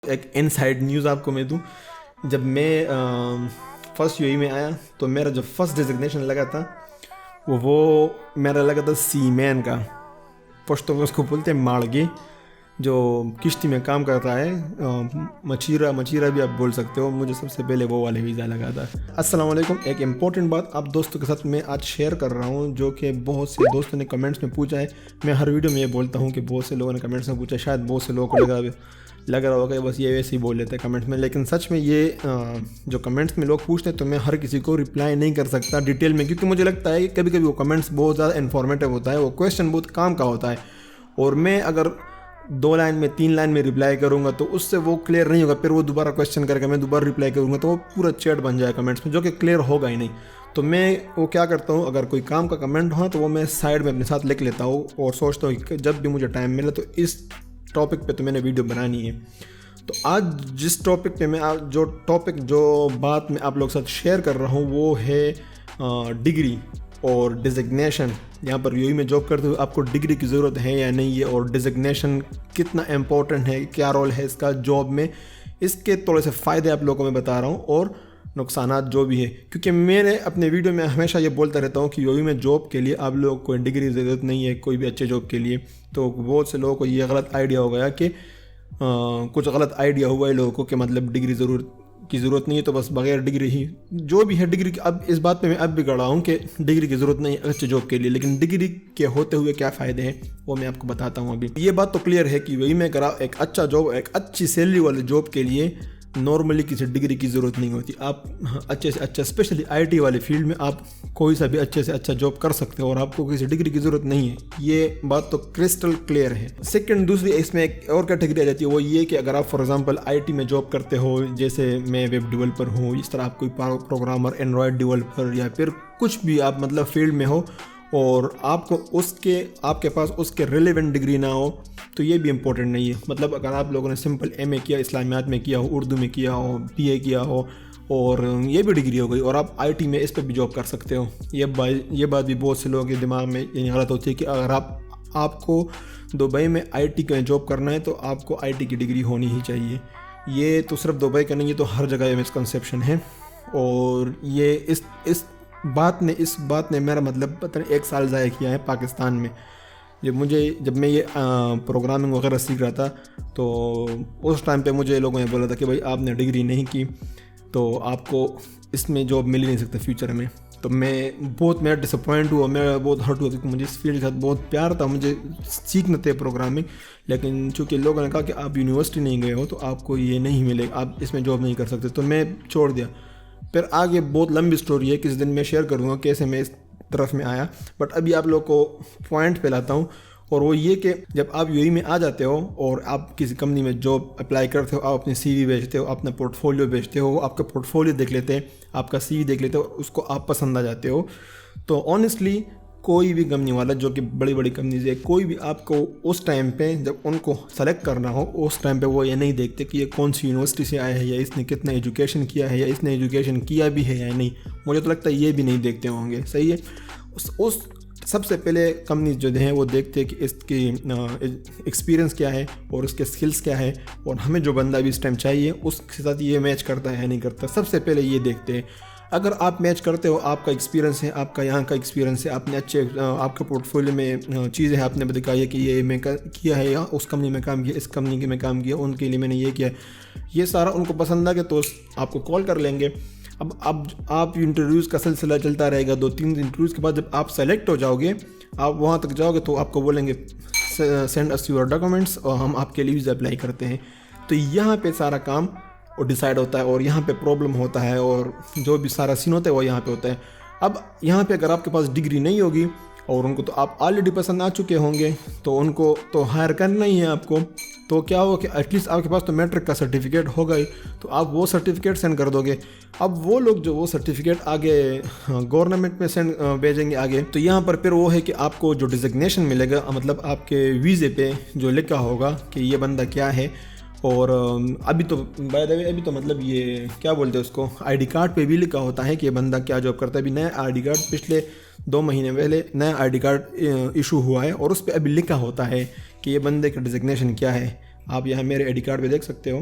ایک inside news آپ کو میں دوں. جب میں فرسٹ UAE میں آیا تو میرا جو فرسٹ ڈیزگنیشن لگا تھا وہ میرا لگا تھا سی مین کا. پشتو میں اس کو بولتے ہیں ماڑگی, جو کشتی میں کام کرتا ہے. مچیرہ بھی آپ بول سکتے ہو. مجھے سب سے پہلے وہ والے ویزا لگا تھا. السلام علیکم. ایک امپورٹنٹ بات آپ دوستوں کے ساتھ میں آج شیئر کر رہا ہوں, جو کہ بہت سے دوستوں نے کمنٹس میں پوچھا ہے. میں ہر ویڈیو میں یہ بولتا ہوں کہ بہت سے لوگوں نے کمنٹس میں پوچھا, شاید بہت سے لوگوں کو لگ رہا ہوگا کہ بس یہ ویسے ہی بول لیتے ہیں کمنٹس میں, لیکن سچ میں یہ جو کمنٹس میں لوگ پوچھتے ہیں تو میں ہر کسی کو رپلائی نہیں کر سکتا ڈیٹیل میں, کیونکہ مجھے لگتا ہے کہ کبھی کبھی وہ کمنٹس بہت زیادہ انفارمیٹیو ہوتا ہے, وہ کویشچن بہت کام کا ہوتا ہے, اور میں اگر 2 لائن میں 3 لائن میں رپلائی کروں گا تو اس سے وہ کلیئر نہیں ہوگا. پھر وہ دوبارہ کویشچن کر کے میں دوبارہ رپلائی کروں گا تو وہ پورا چیٹ بن جائے کمنٹس میں, جو کہ کلیئر ہوگا ہی نہیں. تو میں وہ کیا کرتا ہوں, اگر کوئی کام کا کمنٹ ہو تو وہ میں سائڈ میں اپنے ساتھ لکھ لیتا ہوں اور سوچتا ہوں کہ جب بھی مجھے ٹائم ملے تو اس ٹاپک پہ تو میں نے ویڈیو بنانی ہے. تو آج جس ٹاپک پہ میں جو بات میں آپ لوگ ساتھ شیئر کر رہا ہوں وہ ہے ڈگری اور ڈیزگنیشن. یہاں پر UAE میں جاب کرتے ہوئے آپ کو ڈگری کی ضرورت ہے یا نہیں ہے, اور ڈیزگنیشن کتنا امپورٹنٹ ہے, کیا رول ہے اس کا جاب میں. اس کے تھوڑے سے فائدے آپ لوگوں کو میں بتا رہا ہوں اور نقصانات جو بھی ہے, کیونکہ میں نے اپنے ویڈیو میں ہمیشہ یہ بولتا رہتا ہوں کہ UAE میں جاب کے لیے آپ لوگوں کو ڈگری ضرورت نہیں ہے کوئی بھی اچھے جاب کے لیے. تو بہت سے لوگوں کو یہ غلط آئیڈیا ہو گیا کہ کچھ غلط آئیڈیا ہوا ہے لوگوں کو کہ مطلب ڈگری کی ضرورت نہیں ہے تو بس بغیر ڈگری ہی جو بھی ہے ڈگری. اب اس بات پہ میں اب بھی گڑا ہوں کہ ڈگری کی ضرورت نہیں اچھے جاب کے لیے, لیکن ڈگری کے ہوتے ہوئے کیا فائدے ہیں وہ میں آپ کو بتاتا ہوں. ابھی یہ بات تو کلیئر ہے کہ UAE میں اگر ایک اچھا جاب, ایک اچھی سیلری والے جاب کے لیے نارملی کسی ڈگری کی ضرورت نہیں ہوتی. آپ اچھے سے اچھا اسپیشلی IT والے فیلڈ میں آپ کوئی سا بھی اچھے سے اچھا جاب کر سکتے ہو اور آپ کو کسی ڈگری کی ضرورت نہیں ہے. یہ بات تو کرسٹل کلیئر ہے. دوسری اس میں ایک اور کیٹیگری آ جاتی ہے, وہ یہ کہ اگر آپ فار ایگزامپل IT میں جاب کرتے ہو, جیسے میں ویب ڈیولپر ہوں, اس طرح آپ کوئی پروگرامر, اینڈرائڈ ڈیولپر یا پھر کچھ بھی آپ مطلب فیلڈ میں ہو, اور آپ کے پاس اس کے ریلیونٹ ڈگری نہ ہو تو یہ بھی امپورٹنٹ نہیں ہے. مطلب اگر آپ لوگوں نے سمپل MA کیا, اسلامیات میں کیا ہو, اردو میں کیا ہو, BA کیا ہو, اور یہ بھی ڈگری ہو گئی اور آپ IT میں اس پہ بھی جاب کر سکتے ہو. یہ بات بھی بہت سے لوگوں کے دماغ میں غلط ہوتی ہے کہ اگر آپ کو دبئی میں IT کا جاب کرنا ہے تو آپ کو IT کی ڈگری ہونی ہی چاہیے. یہ تو صرف دبئی کا نہیں, یہ تو ہر جگہ یہ مسکنسیپشن ہے. اور یہ اس بات نے میرا مطلب پتہ نہیں 1 سال ضائع کیا ہے پاکستان میں. جب میں یہ پروگرامنگ وغیرہ سیکھ رہا تھا تو اس ٹائم پہ مجھے لوگوں نے بولا تھا کہ بھائی آپ نے ڈگری نہیں کی تو آپ کو اس میں جاب مل ہی نہیں سکتا فیوچر میں. تو میں ڈس اپوائنٹ ہوا, میں بہت ہرٹ ہوا, کیونکہ مجھے اس فیلڈ کے ساتھ بہت پیار تھا, مجھے سیکھنا تھے پروگرامنگ, لیکن چونکہ لوگوں نے کہا کہ آپ یونیورسٹی نہیں گئے ہو تو آپ کو یہ نہیں ملے گا, آپ اس میں جاب نہیں کر سکتے, تو میں چھوڑ دیا. پھر آگے بہت لمبی سٹوری ہے, کس دن میں شیئر کروں گا کیسے میں اس طرف میں آیا, بٹ ابھی آپ لوگ کو پوائنٹ پہ لاتا ہوں. اور وہ یہ کہ جب آپ UAE میں آ جاتے ہو اور آپ کسی کمپنی میں جاب اپلائی کرتے ہو, آپ اپنی CV بھیجتے ہو, اپنا پورٹ فولیو بھیجتے ہو, آپ کا پورٹ فولیو دیکھ لیتے ہیں, آپ کا CV دیکھ لیتے ہو, اس کو آپ پسند آ جاتے ہو, تو آنیسٹلی کوئی بھی کمپنی والا, جو کہ بڑی بڑی کمپنیز ہے, کوئی بھی آپ کو اس ٹائم پہ جب ان کو سلیکٹ کرنا ہو اس ٹائم پہ وہ یہ نہیں دیکھتے کہ یہ کون سی یونیورسٹی سے آیا ہے, یا اس نے کتنا ایجوکیشن کیا ہے, یا اس نے ایجوکیشن کیا بھی ہے یا نہیں. مجھے تو لگتا ہے یہ بھی نہیں دیکھتے ہوں گے. صحیح ہے. اس سب سے پہلے کمپنیز جو ہیں وہ دیکھتے ہیں کہ اس کی ایکسپیرینس کیا ہے اور اس کے سکلز کیا ہے, اور ہمیں جو بندہ بھی اس ٹائم چاہیے اس کے ساتھ یہ میچ کرتا ہے یا نہیں کرتا. سب سے پہلے یہ دیکھتے ہیں. اگر آپ میچ کرتے ہو, آپ کا ایکسپیرینس ہے, آپ کا یہاں کا ایکسپیرینس ہے, آپ نے آپ کا پورٹ فولیو میں چیزیں ہیں, آپ نے دکھائی ہے کہ یہ میں کیا ہے, یا اس کمپنی میں کام کیا, اس کمپنی میں کام کیا, ان کے لیے میں نے یہ کیا, یہ سارا ان کو پسند آ گیا تو آپ کو کال کر لیں گے. اب آپ انٹرویوز کا سلسلہ چلتا رہے گا. 2-3 انٹرویوز کے بعد جب آپ سلیکٹ ہو جاؤ گے, آپ وہاں تک جاؤ گے تو آپ کو بولیں گے سینڈ اس یور ڈاکومنٹس, اور ہم آپ کے لیے ویزا اپلائی کرتے ہیں. تو یہاں پہ سارا کام اور ڈیسائیڈ ہوتا ہے, اور یہاں پہ پرابلم ہوتا ہے, اور جو بھی سارا سین ہوتا ہے وہ یہاں پہ ہوتا ہے. اب یہاں پہ اگر آپ کے پاس ڈگری نہیں ہوگی اور ان کو تو آپ آلریڈی پسند آ چکے ہوں گے, تو ان کو تو ہائر کرنا ہی ہے آپ کو. تو کیا ہو کہ ایٹ لیسٹ آپ کے پاس تو میٹرک کا سرٹیفکیٹ ہوگا ہی, تو آپ وہ سرٹیفکیٹ سینڈ کر دو گے. اب وہ لوگ جو وہ سرٹیفکیٹ آگے گورنمنٹ میں بھیجیں گے آگے, تو یہاں پر پھر وہ ہے کہ آپ کو جو ڈیزگنیشن ملے گا, مطلب آپ کے ویزے پہ جو لکھا ہوگا کہ یہ بندہ کیا ہے. اور ابھی تو مطلب یہ کیا بولتے ہیں اس کو, ID کارڈ پہ بھی لکھا ہوتا ہے کہ یہ بندہ کیا جاب کرتا ہے. ابھی نیا ID کارڈ پچھلے 2 مہینے پہلے نیا ID کارڈ ایشو ہوا ہے, اور اس پہ ابھی لکھا ہوتا ہے کہ یہ بندے کا ڈیزگنیشن کیا ہے. آپ یہاں میرے ID کارڈ پہ دیکھ سکتے ہو,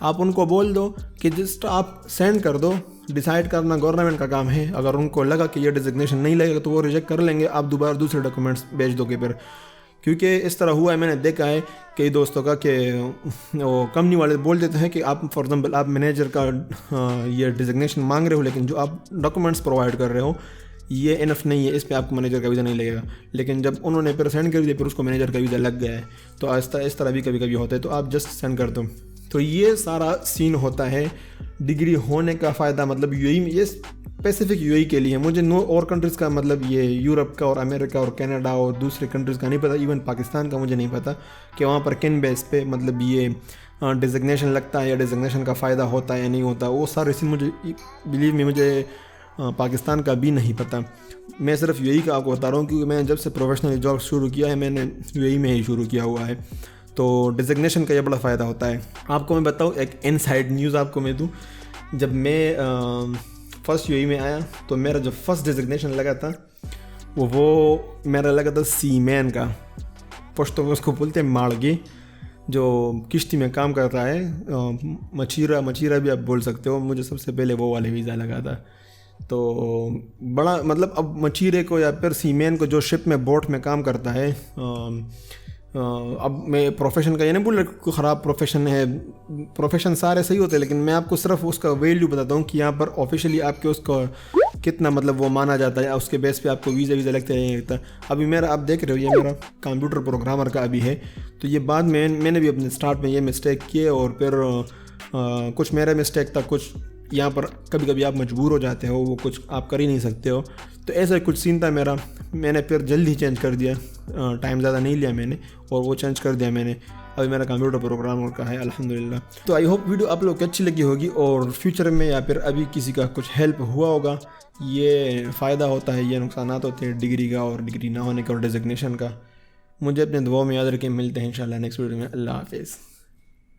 آپ ان کو بول دو کہ جسٹ آپ سینڈ کر دو. ڈیسائیڈ کرنا گورنمنٹ کا کام ہے. اگر ان کو لگا کہ یہ ڈیزگنیشن نہیں لگے گا تو وہ ریجیکٹ کر لیں گے. آپ دوبارہ دوسرے ڈاکومنٹس بھیج دو گے پھر. کیونکہ اس طرح ہوا ہے, میں نے دیکھا ہے کئی دوستوں کا کہ وہ کمپنی والے بول دیتے ہیں کہ آپ فار ایگزامپل آپ مینیجر کا یہ ڈیزگنیشن مانگ رہے ہو, لیکن جو آپ ڈاکومنٹس پرووائڈ کر رہے ہو یہ انف نہیں ہے, اس پہ آپ کو مینیجر کا ویزا نہیں لگے گا. لیکن جب انہوں نے پھر سینڈ کر دیا پھر اس کو مینیجر کا ویزا لگ گیا ہے. تو اس طرح بھی کبھی کبھی ہوتا ہے, تو آپ جسٹ سینڈ کر دو. تو یہ سارا سین ہوتا ہے ڈگری ہونے کا فائدہ. مطلب یو اے میں یہ اسپیسیفک یو اے کے لیے, مجھے اور کنٹریز کا مطلب یہ یورپ کا اور امریکہ اور کینیڈا اور دوسرے کنٹریز کا نہیں پتہ. ایون پاکستان کا مجھے نہیں پتہ کہ وہاں پر کن بیس پہ مطلب یہ ڈیزگنیشن لگتا ہے یا ڈیزگنیشن کا فائدہ ہوتا ہے یا نہیں ہوتا. وہ سارے سین مجھے بلیو میں مجھے پاکستان کا بھی نہیں پتہ. میں صرف یو اے کا آپ کو بتا رہا ہوں کیونکہ میں جب سے پروفیشنل جاب شروع کیا ہے میں نے یو اے میں ہی شروع کیا ہوا ہے. تو ڈیزگنیشن کا یہ بڑا فائدہ ہوتا ہے. آپ کو میں بتاؤں ایک انسائڈ نیوز آپ کو میں دوں. جب میں فرسٹ یو اے میں آیا تو میرا جو فرسٹ ڈیزگنیشن لگا تھا وہ میرا لگا تھا سی مین کا. پشتو میں اس کو بولتے ہیں ماڑگی, جو کشتی میں کام کرتا ہے. مچیرا بھی آپ بول سکتے ہو. مجھے سب سے پہلے وہ والے ویزا لگا تھا. تو بڑا مطلب اب مچیرے کو یا پھر سی مین کو جو شپ میں بوٹ میں کام کرتا ہے, اب میں پروفیشن کا یہ نہیں بول رہا کہ خراب پروفیشن ہے, پروفیشن سارے صحیح ہوتے ہیں, لیکن میں آپ کو صرف اس کا ویلیو بتاتا ہوں کہ یہاں پر آفیشیلی آپ کے اس کو کتنا مطلب وہ مانا جاتا ہے, اس کے بیس پہ آپ کو ویزا لگتا ہے نہیں لگتا. ابھی میرا آپ دیکھ رہے ہو یہ میرا کمپیوٹر پروگرامر کا ابھی ہے. تو یہ بعد میں نے بھی اپنے اسٹارٹ میں یہ مسٹیک کیے اور پھر کچھ میرا مسٹیک تھا, کچھ یہاں پر کبھی کبھی آپ مجبور ہو جاتے ہو, وہ کچھ آپ کر ہی نہیں سکتے ہو. تو ایسا کچھ سین تھا میرا. میں نے پھر جلد ہی چینج کر دیا, ٹائم زیادہ نہیں لیا میں نے اور وہ چینج کر دیا میں نے. ابھی میرا کمپیوٹر پروگرامر کا ہے الحمدللہ. تو آئی ہوپ ویڈیو آپ لوگ کو اچھی لگی ہوگی اور فیوچر میں یا پھر ابھی کسی کا کچھ ہیلپ ہوا ہوگا. یہ فائدہ ہوتا ہے, یہ نقصانات ہوتے ہیں ڈگری کا اور ڈگری نہ ہونے کا اور ڈیزگنیشن کا. مجھے اپنے دعاؤں میں یاد رکھیں. ملتے ہیں انشاءاللہ نیکسٹ ویڈیو میں. اللہ حافظ.